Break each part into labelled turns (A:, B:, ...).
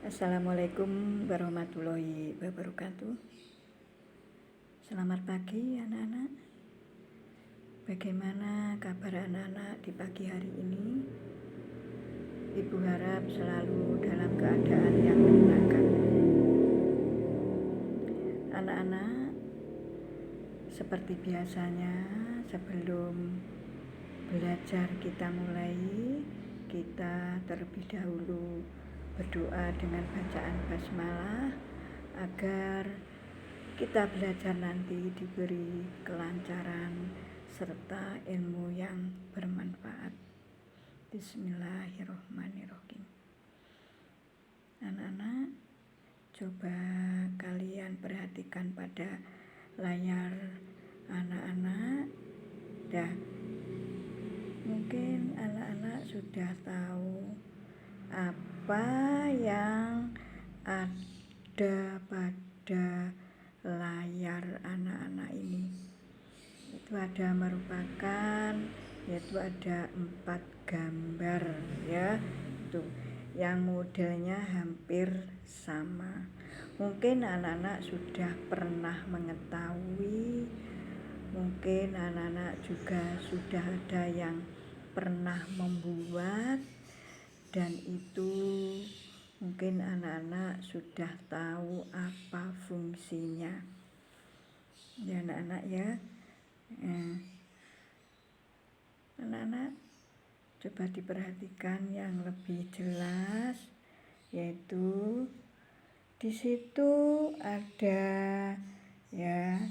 A: Assalamualaikum warahmatullahi wabarakatuh. Selamat pagi anak-anak. Bagaimana kabar anak-anak di pagi hari ini? Ibu harap selalu dalam keadaan yang menyenangkan. Anak-anak, seperti biasanya sebelum belajar kita mulai, kita terlebih dahulu berdoa dengan bacaan basmalah agar kita belajar nanti diberi kelancaran serta ilmu yang bermanfaat. Bismillahirrahmanirrahim. Anak-anak, coba kalian perhatikan pada layar anak-anak. Mungkin anak-anak sudah tahu apa yang ada pada layar anak-anak ini. Itu ada yaitu ada 4 gambar ya. Tuh, yang modelnya hampir sama. Mungkin anak-anak sudah pernah mengetahui, mungkin anak-anak juga sudah ada yang pernah membuat, dan itu mungkin anak-anak sudah tahu apa fungsinya. Ya anak-anak ya. Anak-anak coba diperhatikan yang lebih jelas, yaitu di situ ada ya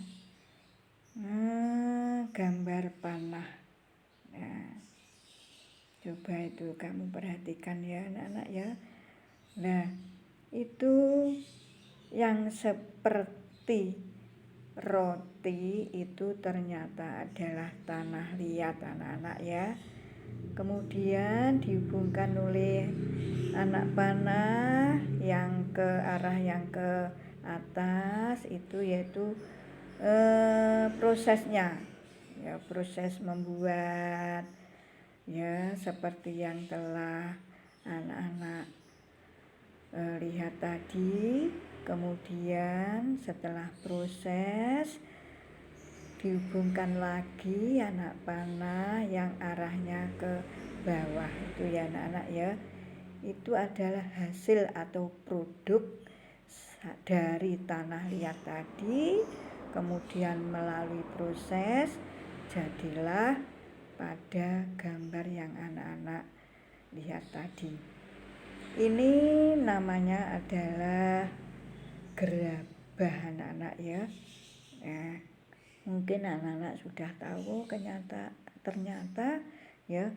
A: gambar panah. Coba itu kamu perhatikan ya anak-anak ya. Nah, itu yang seperti roti itu ternyata adalah tanah liat anak-anak ya. Kemudian dihubungkan oleh anak panah yang ke arah yang ke atas itu yaitu prosesnya ya, proses membuat ya, seperti yang telah anak-anak lihat tadi. Kemudian setelah proses dihubungkan lagi anak panah yang arahnya ke bawah itu ya anak-anak ya. Itu adalah hasil atau produk dari tanah liat tadi, kemudian melalui proses jadilah pada gambar yang anak-anak lihat tadi. Ini namanya adalah gerabah anak-anak ya. Mungkin anak-anak sudah tahu ternyata ya,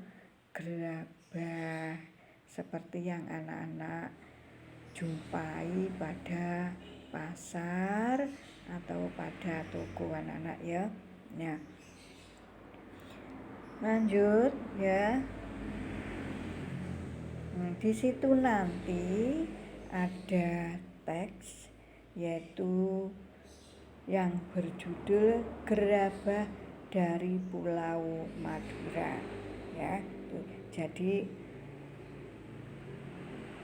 A: gerabah seperti yang anak-anak jumpai pada pasar atau pada toko anak-anak ya. Nah, lanjut ya. Di situ nanti ada teks yaitu yang berjudul Gerabah dari Pulau Madura ya. Jadi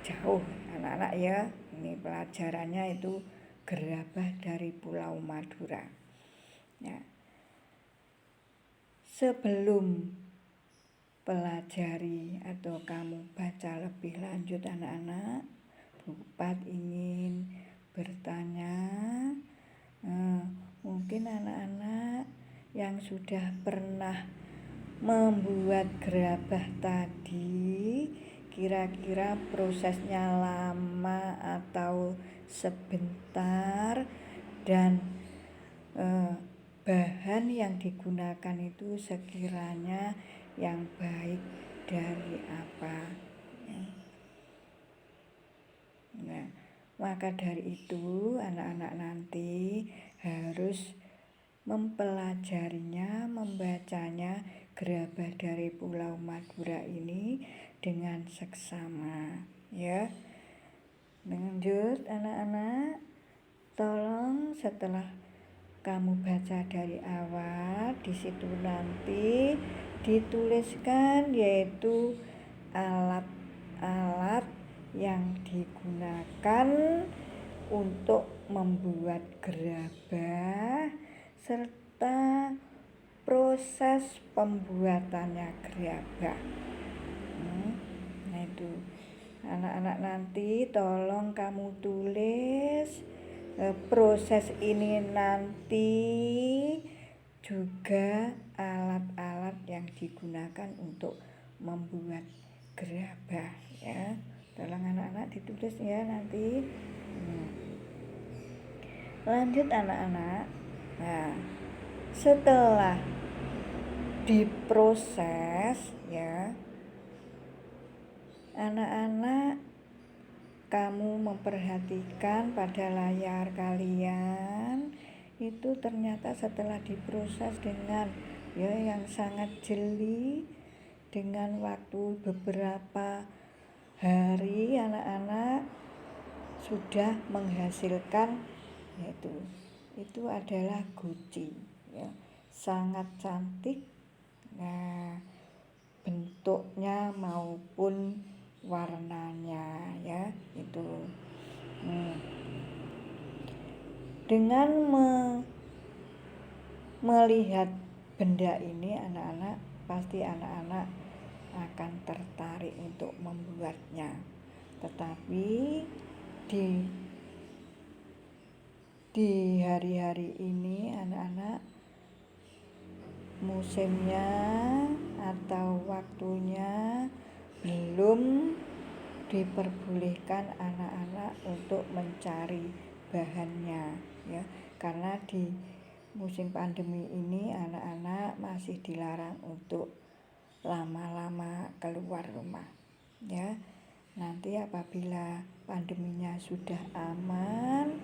A: jauh anak-anak ya. Ini pelajarannya itu gerabah dari Pulau Madura. Ya. Sebelum pelajari atau kamu baca lebih lanjut anak-anak, Bu Pat ingin bertanya, mungkin anak-anak yang sudah pernah membuat gerabah tadi, kira-kira prosesnya lama atau sebentar, dan bahan yang digunakan itu sekiranya yang baik dari apa. Nah, maka dari itu anak-anak nanti harus mempelajarinya, membacanya gerabah dari Pulau Madura ini dengan seksama ya. Lanjut anak-anak, tolong setelah kamu baca dari awal, di situ nanti dituliskan yaitu alat-alat yang digunakan untuk membuat gerabah serta proses pembuatannya gerabah. Nah itu anak-anak, nanti tolong kamu tulis proses ini nanti, juga alat-alat yang digunakan untuk membuat gerabah ya. Tolong anak-anak ditulis ya nanti. Lanjut anak-anak. Nah, setelah diproses ya, anak-anak kamu memperhatikan pada layar kalian itu ternyata setelah diproses dengan ya yang sangat jeli, dengan waktu beberapa hari, anak-anak sudah menghasilkan yaitu itu adalah guci ya, sangat cantik. Nah, bentuknya maupun warnanya ya itu. Dengan melihat benda ini, anak-anak pasti anak-anak akan tertarik untuk membuatnya. Tetapi di hari-hari ini anak-anak musimnya atau waktunya belum diperbolehkan anak-anak untuk mencari bahannya ya, karena di musim pandemi ini anak-anak masih dilarang untuk lama-lama keluar rumah ya. Nanti apabila pandeminya sudah aman,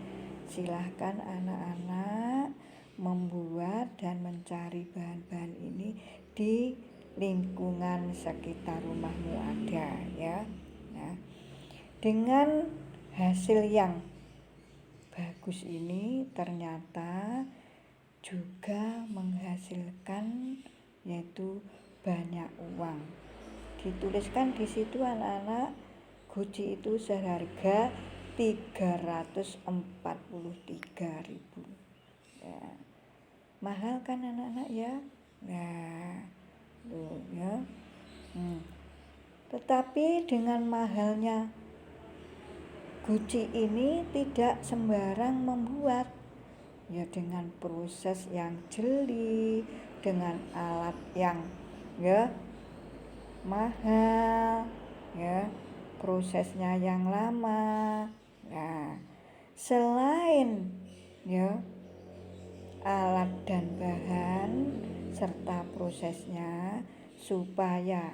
A: silahkan anak-anak membuat dan mencari bahan-bahan ini di lingkungan sekitar rumahmu ada ya. Nah, dengan hasil yang bagus ini ternyata juga menghasilkan yaitu banyak uang. Dituliskan di situ anak-anak, guci itu seharga 343.000 ya. Mahal kan anak-anak ya. Nah tuh ya. Tetapi dengan mahalnya guci ini tidak sembarang membuat ya, dengan proses yang jeli, dengan alat yang ya mahal ya, prosesnya yang lama. Nah, selain ya alat dan bahan serta prosesnya, supaya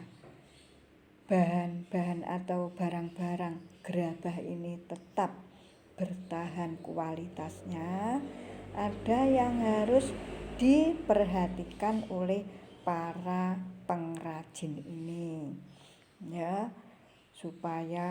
A: bahan-bahan atau barang-barang gerabah ini tetap bertahan kualitasnya, ada yang harus diperhatikan oleh para pengrajin ini ya, supaya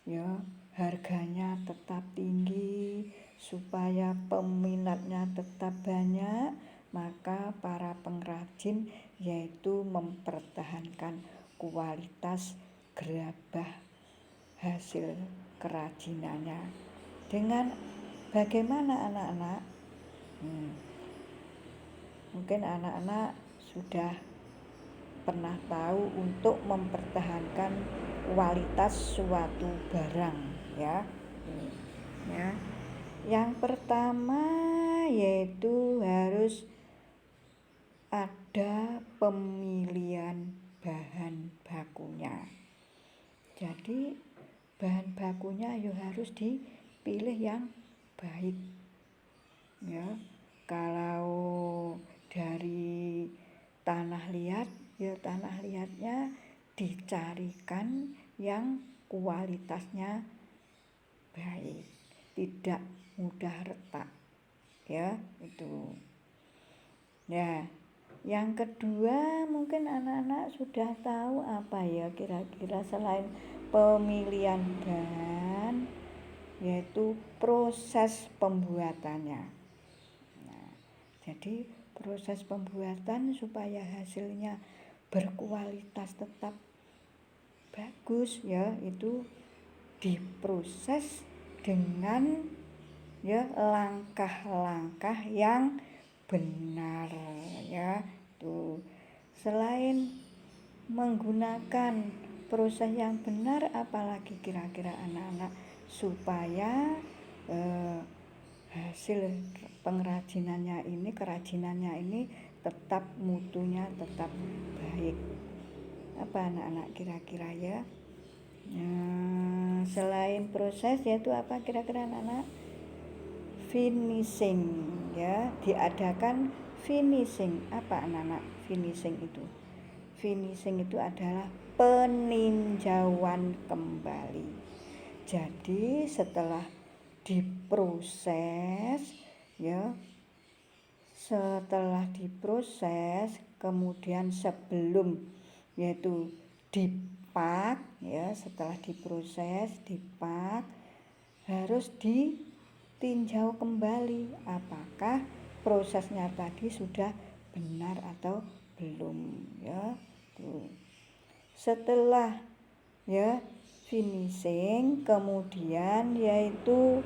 A: ya harganya tetap tinggi, supaya peminatnya tetap banyak. Maka para pengrajin yaitu mempertahankan kualitas gerabah hasil kerajinannya. Dengan bagaimana anak-anak? Mungkin anak-anak sudah pernah tahu untuk mempertahankan kualitas suatu barang ya. Yang pertama yaitu harus ada pemilihan bahan bakunya. Jadi bahan bakunya ya harus dipilih yang baik ya. Kalau dari tanah liat ya, tanah liatnya dicarikan yang kualitasnya baik, tidak mudah retak ya itu. Nah, yang kedua mungkin anak-anak sudah tahu apa ya kira-kira selain pemilihan bahan, yaitu proses pembuatannya. Nah, jadi proses pembuatan supaya hasilnya berkualitas tetap bagus ya, itu diproses dengan ya langkah-langkah yang benar ya. Tuh, selain menggunakan proses yang benar, apalagi kira-kira anak-anak supaya hasil kerajinannya ini tetap mutunya tetap baik. Apa anak-anak kira-kira ya? Selain proses yaitu apa kira-kira anak-anak? Finishing ya, diadakan finishing. Apa anak-anak finishing itu? Finishing itu adalah peninjauan kembali. Jadi setelah diproses ya, kemudian sebelum yaitu dipak ya, setelah diproses dipak harus ditinjau kembali apakah prosesnya tadi sudah benar atau belum ya. Tuh. Setelah ya finishing, kemudian yaitu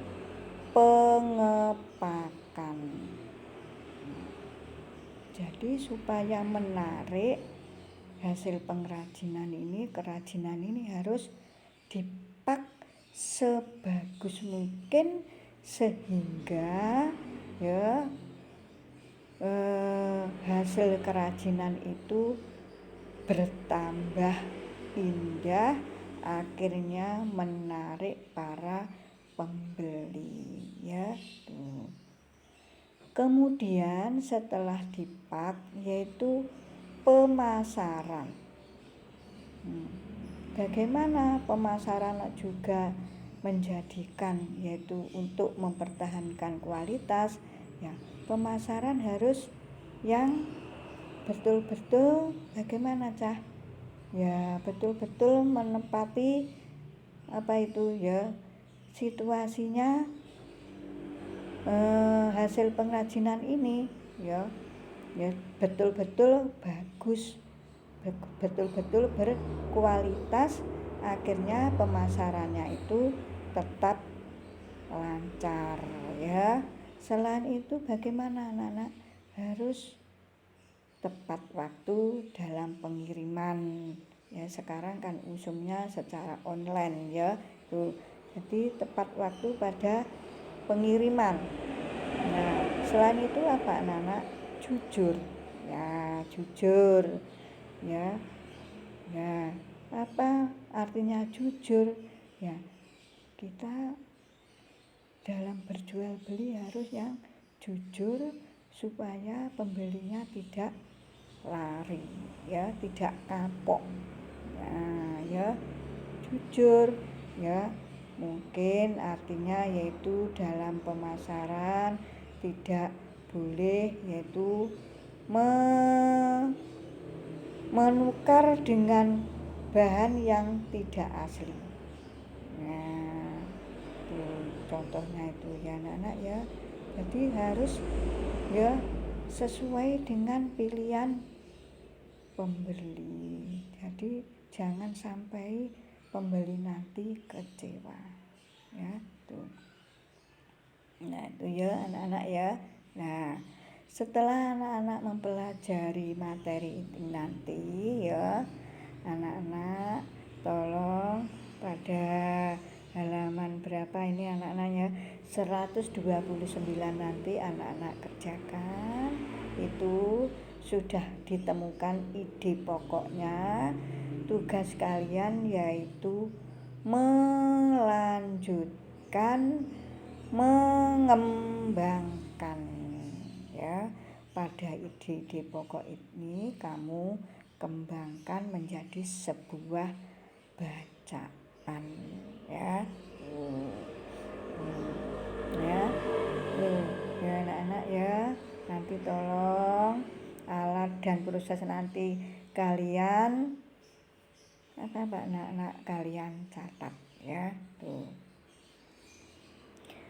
A: pengepakan. Jadi supaya menarik hasil kerajinan ini harus dipak sebagus mungkin sehingga ya hasil kerajinan itu bertambah indah, akhirnya menarik para pembeli ya. Tuh. Kemudian setelah dipak yaitu pemasaran. Bagaimana pemasaran juga menjadikan yaitu untuk mempertahankan kualitas ya, pemasaran harus yang betul-betul bagaimana Cah? Ya betul-betul menempati apa itu ya situasinya hasil pengrajinan ini ya betul-betul bagus, betul-betul berkualitas, akhirnya pemasarannya itu tetap lancar ya. Selain itu bagaimana anak-anak? Harus tepat waktu dalam pengiriman ya, sekarang kan usumnya secara online ya. Tuh, jadi tepat waktu pada pengiriman. Nah, selain itu apa anak-anak? Jujur ya, jujur ya. Nah, apa artinya jujur ya? Kita dalam berjual beli harus yang jujur supaya pembelinya tidak lari ya, tidak kapok. Nah, ya jujur ya. Mungkin artinya yaitu dalam pemasaran tidak boleh yaitu menukar dengan bahan yang tidak asli. Nah, itu contohnya itu ya anak-anak ya. Jadi harus ya sesuai dengan pilihan pembeli. Jadi jangan sampai pembeli nanti kecewa ya. Tuh. Nah itu ya anak-anak ya. Nah setelah anak-anak mempelajari materi ini nanti ya, anak-anak tolong pada halaman berapa ini anak-anaknya 129 nanti anak-anak kerjakan. Itu sudah ditemukan ide pokoknya. Tugas kalian yaitu melanjutkan mengembangkan ya. Pada ide-ide pokok ini kamu kembangkan menjadi sebuah bacaan ya. Ya. Ya anak-anak ya. Nanti tolong alat dan proses nanti kalian anak-anak kalian catat ya. Tuh.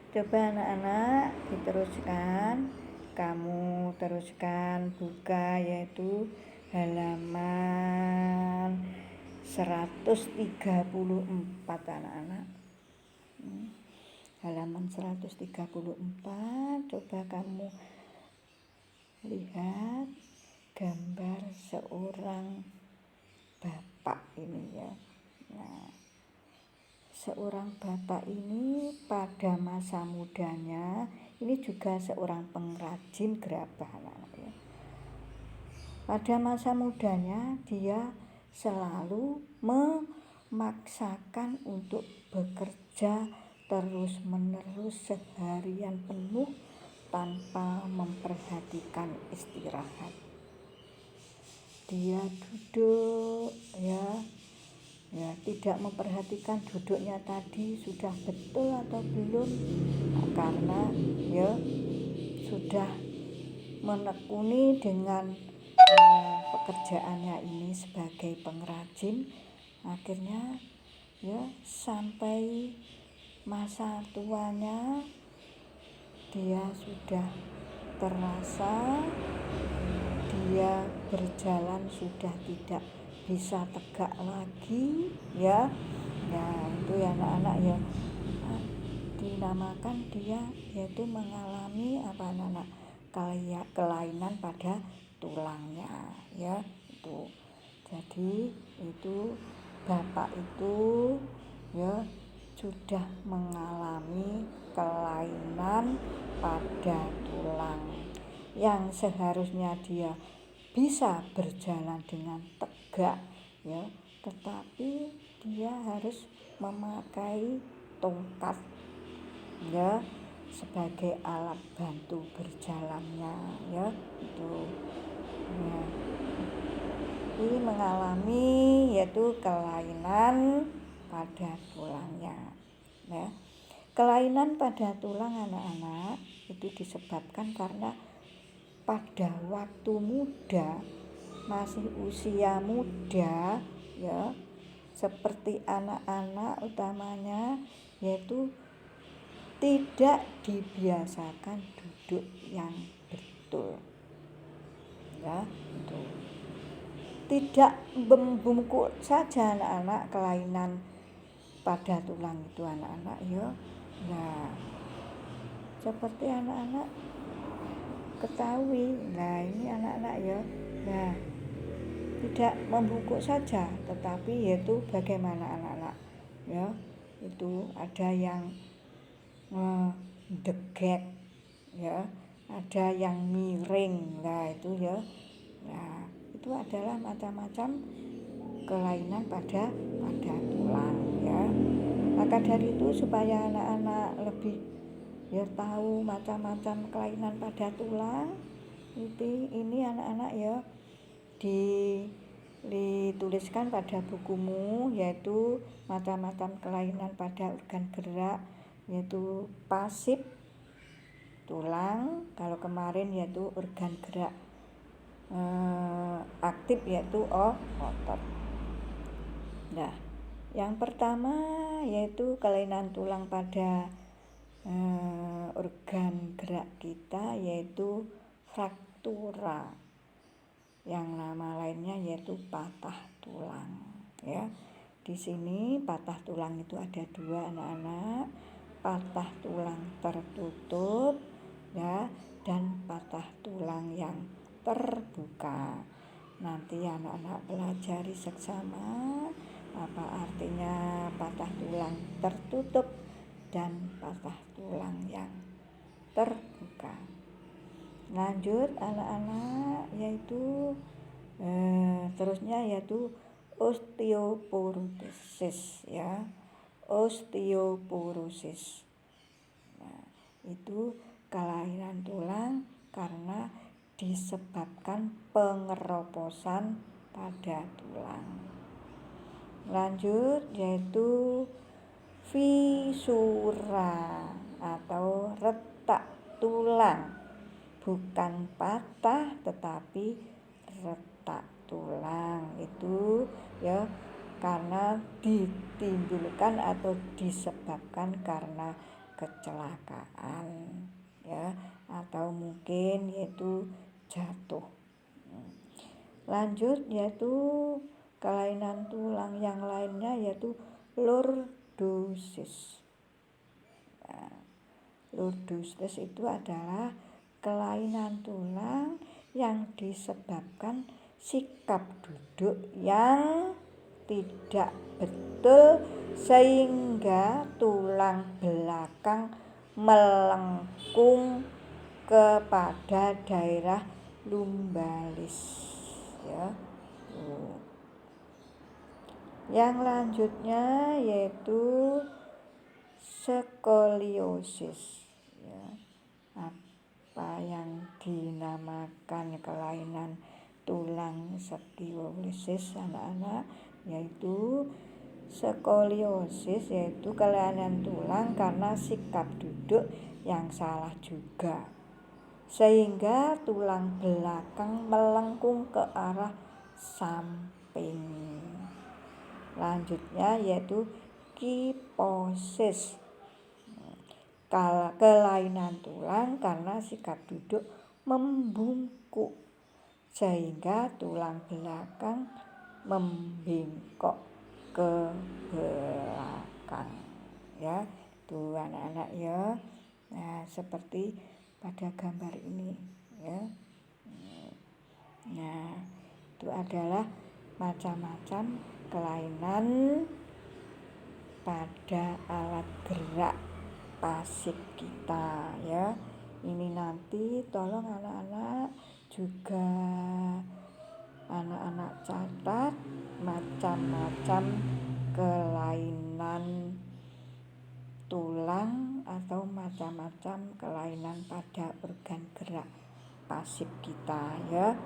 A: Coba anak-anak diteruskan, kamu teruskan buka yaitu halaman 134 anak-anak. Halaman 134, coba kamu lihat gambar seorang bapak ini ya. Nah, seorang bapak ini pada masa mudanya ini juga seorang pengrajin gerabah ya. Pada masa mudanya dia selalu memaksakan untuk bekerja terus-menerus seharian penuh tanpa memperhatikan istirahat. Dia duduk ya, tidak memperhatikan duduknya tadi sudah betul atau belum, karena ya sudah menekuni dengan pekerjaannya ini sebagai pengrajin. Akhirnya ya sampai masa tuanya dia sudah terasa dia berjalan sudah tidak bisa tegak lagi ya. Nah itu ya anak-anak ya, dinamakan dia yaitu mengalami anak kelainan pada tulangnya ya itu. Jadi itu bapak itu ya sudah mengalami kelainan pada tulang yang seharusnya dia bisa berjalan dengan tegak ya, tetapi dia harus memakai tongkat ya sebagai alat bantu berjalannya ya itu. Nah, ini mengalami yaitu kelainan pada tulangnya ya. Kelainan pada tulang anak-anak itu disebabkan karena pada waktu muda, masih usia muda ya, seperti anak-anak utamanya, yaitu tidak dibiasakan duduk yang betul ya itu. Tidak membungkuk saja anak-anak kelainan pada tulang itu anak-anak ya. Nah seperti anak-anak ketahui, nah ini anak-anak ya, nah tidak membungkuk saja, tetapi yaitu bagaimana anak-anak ya, itu ada yang degek ya, ada yang miring, nah itu ya. Nah itu adalah macam-macam kelainan pada tulang ya. Maka dari itu supaya anak-anak lebih ya tahu macam-macam kelainan pada tulang, ini anak-anak ya dituliskan pada bukumu, yaitu macam-macam kelainan pada organ gerak, yaitu pasif tulang, kalau kemarin yaitu organ gerak aktif yaitu otot. Nah yang pertama yaitu kelainan tulang pada organ gerak kita yaitu fraktura, yang nama lainnya yaitu patah tulang ya. Di sini patah tulang itu ada dua anak-anak, patah tulang tertutup ya dan patah tulang yang terbuka. Nanti anak-anak pelajari seksama apa artinya patah tulang tertutup dan patah tulang yang terbuka. Lanjut anak-anak, yaitu terusnya yaitu osteoporosis ya, osteoporosis. Nah, itu kelainan tulang karena disebabkan pengeroposan pada tulang. Lanjut yaitu fisura atau retak tulang, bukan patah tetapi retak tulang itu ya, karena ditimbulkan atau disebabkan karena kecelakaan ya, atau mungkin yaitu jatuh. Lanjut yaitu kelainan tulang yang lainnya yaitu lordosis. Lordosis itu adalah kelainan tulang yang disebabkan sikap duduk yang tidak betul sehingga tulang belakang melengkung kepada daerah lumbalis, ya. Yang lanjutnya yaitu skoliosis, ya. Apa yang dinamakan kelainan tulang skoliosis anak-anak yaitu skoliosis, yaitu kelainan tulang karena sikap duduk yang salah juga sehingga tulang belakang melengkung ke arah samping. Lanjutnya yaitu kiposis, kelainan tulang karena sikap duduk membungkuk sehingga tulang belakang membengkok ke belakang, ya. Tuh anak-anak ya. Nah, seperti pada gambar ini, ya. Nah, itu adalah macam-macam kelainan pada alat gerak pasif kita, ya. Ini nanti tolong anak-anak juga anak-anak catat macam-macam kelainan tulang atau macam-macam kelainan pada organ gerak pasif kita, ya.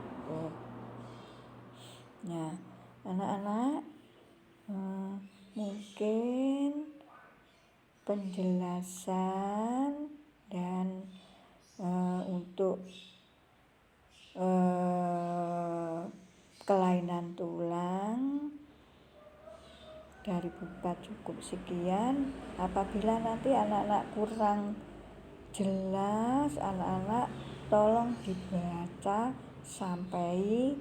A: Nah, anak-anak, mungkin penjelasan dan untuk kelainan tulang dari Bupat cukup sekian. Apabila nanti anak-anak kurang jelas, anak-anak tolong dibaca sampai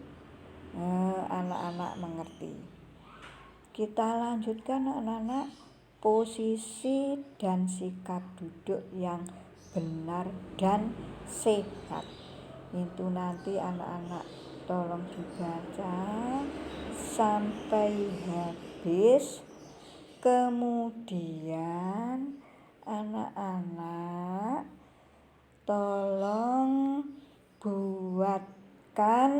A: anak-anak mengerti. Kita lanjutkan anak-anak, posisi dan sikap duduk yang benar dan sehat. Itu nanti anak-anak tolong dibaca sampai habis. Kemudian anak-anak tolong buatkan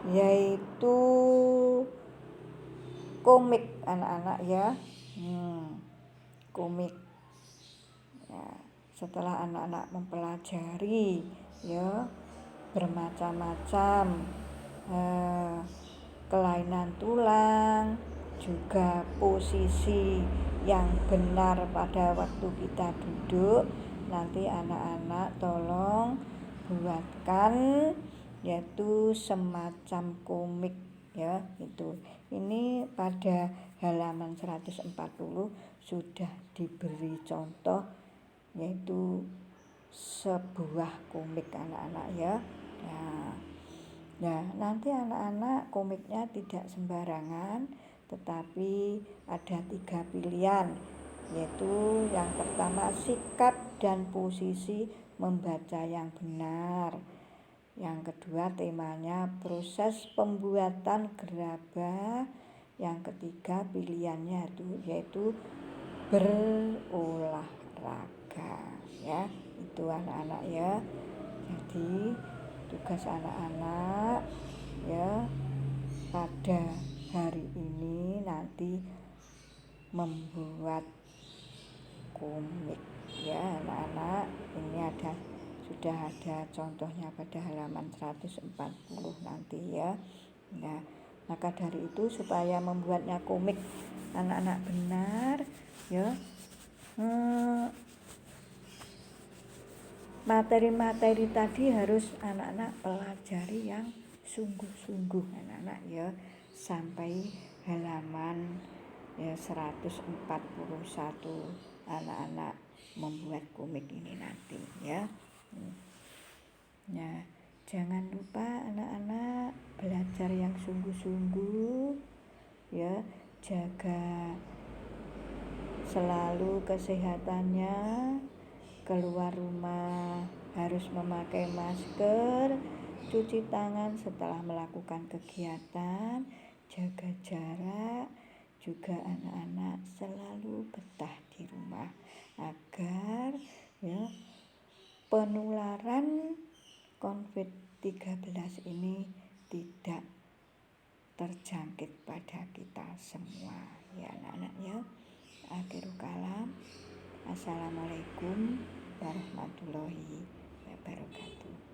A: yaitu komik anak-anak, ya. Komik. Ya, setelah anak-anak mempelajari, ya, bermacam-macam kelainan tulang, juga posisi yang benar pada waktu kita duduk, nanti anak-anak tolong buatkan yaitu semacam komik, ya. Itu ini pada halaman 140 sudah diberi contoh yaitu sebuah komik anak-anak, ya. Nah, nanti anak-anak komiknya tidak sembarangan, tetapi ada 3 pilihan, yaitu yang pertama sikap dan posisi membaca yang benar. Yang kedua temanya proses pembuatan gerabah. Yang ketiga pilihannya yaitu berolahraga, ya. Itu anak-anak, ya. Jadi tugas anak-anak, ya, pada hari ini nanti membuat komik, ya anak-anak. Ini sudah ada contohnya pada halaman 140 nanti, ya. Nah, maka dari itu supaya membuatnya komik anak-anak benar, ya, materi-materi tadi harus anak-anak pelajari yang sungguh-sungguh anak-anak, ya, sampai halaman 141 anak-anak membuat komik ini nanti, ya. Nah, jangan lupa anak-anak belajar yang sungguh-sungguh, ya, jaga selalu kesehatannya, keluar rumah harus memakai masker, cuci tangan setelah melakukan kegiatan, jaga jarak, juga anak-anak selalu betah di rumah agar ya penularan COVID-19 ini tidak terjangkit pada kita semua ya anak-anak ya. Akhirul kalam, assalamualaikum warahmatullahi wabarakatuh.